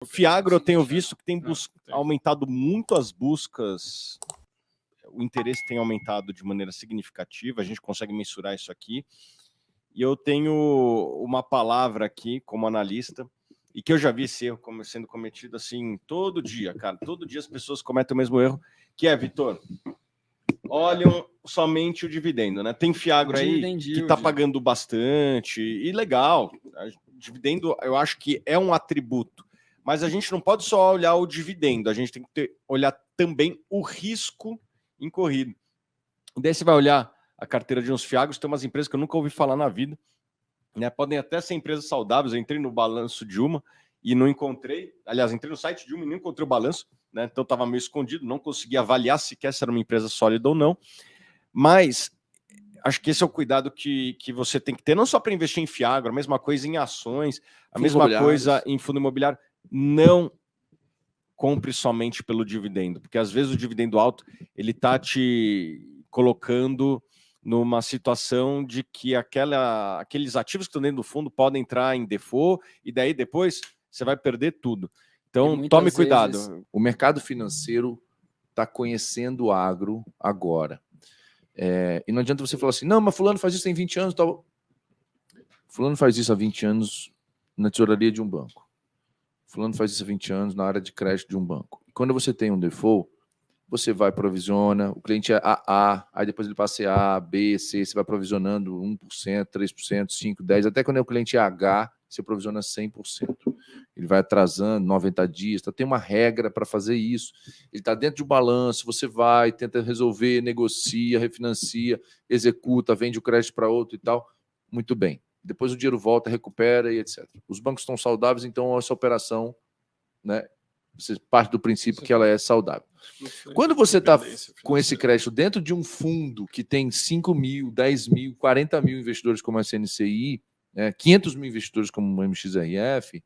O Fiagro, eu tenho visto que tem aumentado muito as buscas, o interesse tem aumentado de maneira significativa, a gente consegue mensurar isso aqui. E eu tenho uma palavra aqui, como analista, e que eu já vi esse erro sendo cometido assim todo dia, cara. Todo dia as pessoas cometem o mesmo erro, que é, Vitor, olham somente o dividendo, né? Tem Fiagro aí que está pagando bastante, e legal. Dividendo, eu acho que é um atributo. Mas a gente não pode só olhar o dividendo, a gente tem que olhar também o risco incorrido. E daí você vai olhar a carteira de uns Fiagros, tem umas empresas que eu nunca ouvi falar na vida, né? Podem até ser empresas saudáveis. Eu entrei no balanço de uma e não encontrei. Aliás, entrei no site de uma e não encontrei o balanço, né? Então estava meio escondido, não consegui avaliar sequer se era uma empresa sólida ou não. Mas acho que esse é o cuidado que você tem que ter, não só para investir em Fiagro, a mesma coisa em ações, a mesma coisa em fundo imobiliário. Não compre somente pelo dividendo, porque às vezes o dividendo alto ele está te colocando numa situação de que aqueles ativos que estão dentro do fundo podem entrar em default e daí depois você vai perder tudo. Então, tome cuidado. O mercado financeiro está conhecendo o agro agora. E não adianta você falar assim, não, mas fulano faz isso tem 20 anos. Tal. Fulano faz isso há 20 anos na tesouraria de um banco. Fulano faz isso há 20 anos na área de crédito de um banco. E quando você tem um default, você vai provisiona, o cliente é AA, aí depois ele passa a A, B, C, você vai provisionando 1%, 3%, 5%, 10%, até quando é o cliente é H, você provisiona 100%. Ele vai atrasando 90 dias, tem uma regra para fazer isso. Ele está dentro de um balanço, você vai, tenta resolver, negocia, refinancia, executa, vende o crédito para outro e tal. Muito bem. Depois o dinheiro volta, recupera e etc. Os bancos estão saudáveis, então essa operação, né, você parte do princípio que ela é saudável. Quando você está com esse crédito dentro de um fundo que tem 5 mil, 10 mil, 40 mil investidores como a CNCI, 500 mil investidores como o MXRF,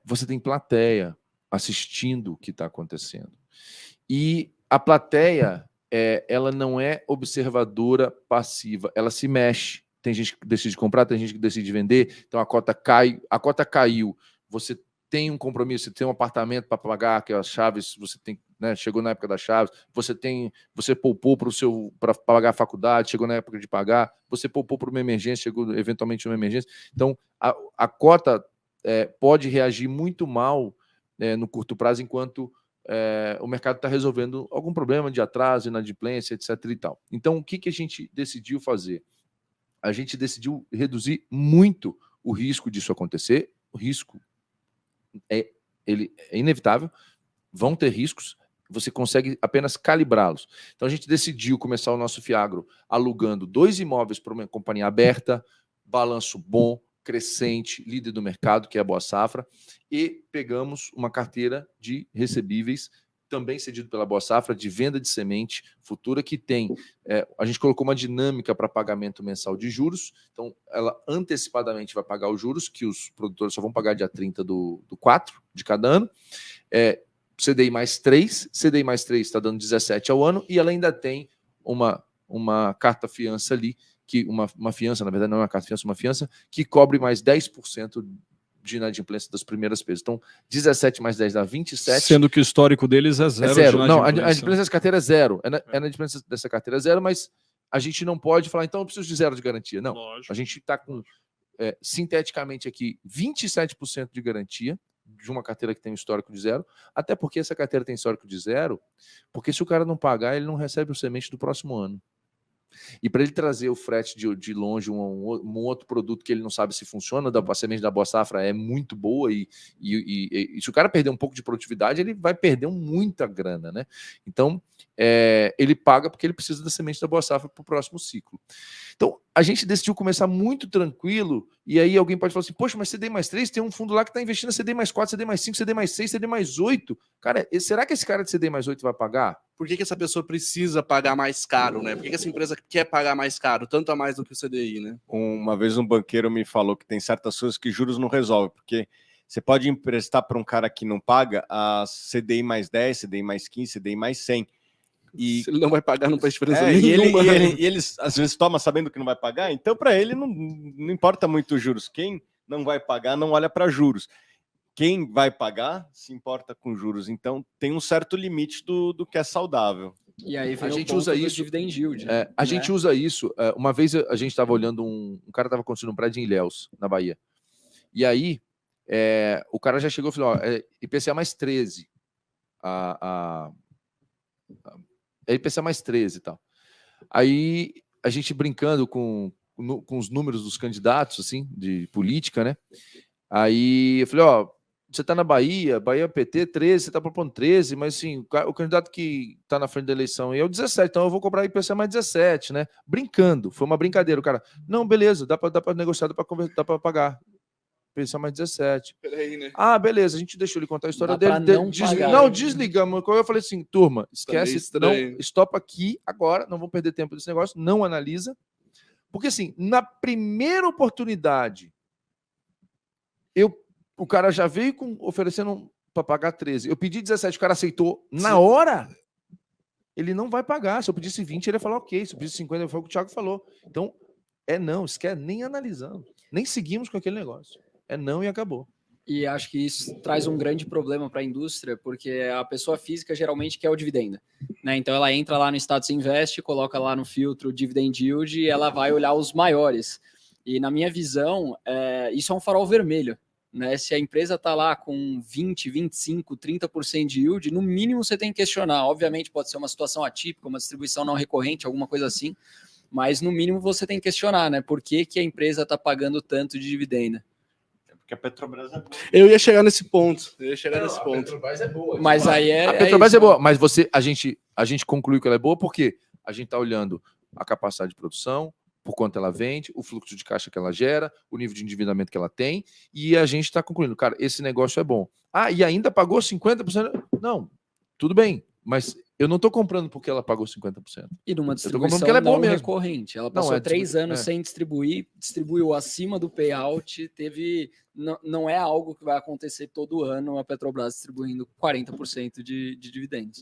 você tem plateia assistindo o que está acontecendo. E a plateia, ela não é observadora passiva, ela se mexe. Tem gente que decide comprar, tem gente que decide vender, então a cota caiu, você tem um compromisso, você tem um apartamento para pagar, que as chaves, você tem, né, chegou na época das chaves, você poupou para pagar a faculdade, chegou na época de pagar, você poupou para uma emergência, chegou eventualmente uma emergência. Então, a cota pode reagir muito mal no curto prazo, enquanto o mercado está resolvendo algum problema de atraso, inadimplência, etc. e tal. Então, o que a gente decidiu fazer? A gente decidiu reduzir muito o risco disso acontecer. O risco ele é inevitável, vão ter riscos, você consegue apenas calibrá-los. Então a gente decidiu começar o nosso Fiagro alugando 2 imóveis para uma companhia aberta, balanço bom, crescente, líder do mercado, que é a Boa Safra, e pegamos uma carteira de recebíveis também cedido pela Boa Safra, de venda de semente futura, que tem... a gente colocou uma dinâmica para pagamento mensal de juros, então ela antecipadamente vai pagar os juros, que os produtores só vão pagar dia 30 do 4 de cada ano, CDI mais 3 está dando 17 ao ano, e ela ainda tem uma carta fiança ali, que uma fiança, na verdade não é uma carta fiança, uma fiança, que cobre mais 10% de inadimplência das primeiras vezes. Então, 17 mais 10 dá 27. Sendo que o histórico deles é zero. É zero. Não, a inadimplência dessa carteira é zero. A inadimplência dessa carteira é zero, mas a gente não pode falar, então eu preciso de zero de garantia. Não. Lógico. A gente está com, sinteticamente aqui, 27% de garantia de uma carteira que tem um histórico de zero, até porque essa carteira tem histórico de zero, porque se o cara não pagar, ele não recebe o semente do próximo ano. E para ele trazer o frete de longe, um outro produto que ele não sabe se funciona, a semente da Boa Safra é muito boa, e se o cara perder um pouco de produtividade, ele vai perder muita grana, né? Então, ele paga porque ele precisa da semente da Boa Safra para o próximo ciclo. Então, a gente decidiu começar muito tranquilo, e aí alguém pode falar assim, poxa, mas CDI mais 3, tem um fundo lá que está investindo a CDI mais 4, CDI mais 5, CDI mais 6, CDI mais 8. Cara, será que esse cara de CDI mais 8 vai pagar? Por que essa pessoa precisa pagar mais caro, né? Por que essa empresa quer pagar mais caro, tanto a mais do que o CDI, né? Uma vez um banqueiro me falou que tem certas coisas que juros não resolvem, porque você pode emprestar para um cara que não paga a CDI mais 10, CDI mais 15, CDI mais 100. E se ele não vai pagar, não faz diferença nenhuma. E ele às vezes toma sabendo que não vai pagar, então para ele não importa muito os juros. Quem não vai pagar não olha para juros. quem vai pagar se importa com juros. Então, tem um certo limite do que é saudável. E aí vem A o gente ponto usa do isso. dividend yield. A gente usa isso. Uma vez a gente estava olhando um cara estava construindo um prédio em Ilhéus, na Bahia. E aí o cara já chegou e falou: IPCA mais 13. IPCA mais 13 e tal. Aí a gente brincando com os números dos candidatos, assim, de política, né? Aí eu falei: você está na Bahia PT 13, você está propondo 13, mas assim, o candidato que está na frente da eleição é o 17, então eu vou cobrar IPCA mais 17, né? Brincando, foi uma brincadeira. O cara, não, beleza, dá para negociar, dá para pagar. IPCA mais 17. Peraí, né? Beleza, a gente deixou ele contar a história Dá dele. pra não pagar. Não, desligamos. Eu falei assim, turma, esquece, não, estranho. stop aqui agora, não vamos perder tempo desse negócio, não analisa. Porque assim, na primeira oportunidade, o cara já veio oferecendo para pagar 13. Eu pedi 17, o cara aceitou na hora. Ele não vai pagar. Se eu pedisse 20, ele ia falar ok. Se eu pedisse 50, foi o que o Thiago falou. Então, não, esquece, nem analisando. Nem seguimos com aquele negócio. Não e acabou. E acho que isso traz um grande problema para a indústria, porque a pessoa física geralmente quer o dividendo, né? Então ela entra lá no Status Invest, coloca lá no filtro dividend yield e ela vai olhar os maiores. E na minha visão, isso é um farol vermelho, né? Se a empresa está lá com 20, 25, 30% de yield, no mínimo você tem que questionar. Obviamente pode ser uma situação atípica, uma distribuição não recorrente, alguma coisa assim, mas no mínimo você tem que questionar, né? Por que a empresa está pagando tanto de dividendo? Porque a Petrobras é boa. Eu ia chegar nesse ponto. A Petrobras é boa. Mas aí A Petrobras isso, é boa, mas a gente concluiu que ela é boa porque a gente está olhando a capacidade de produção, por quanto ela vende, o fluxo de caixa que ela gera, o nível de endividamento que ela tem, e a gente está concluindo, cara, esse negócio é bom. E ainda pagou 50%? Não, tudo bem, mas eu não estou comprando porque ela pagou 50%. E numa comprando distribuição porque ela é boa não mesmo. recorrente. Ela passou 3 anos sem distribuir, distribuiu acima do payout, não é algo que vai acontecer todo ano a Petrobras distribuindo 40% de dividendos.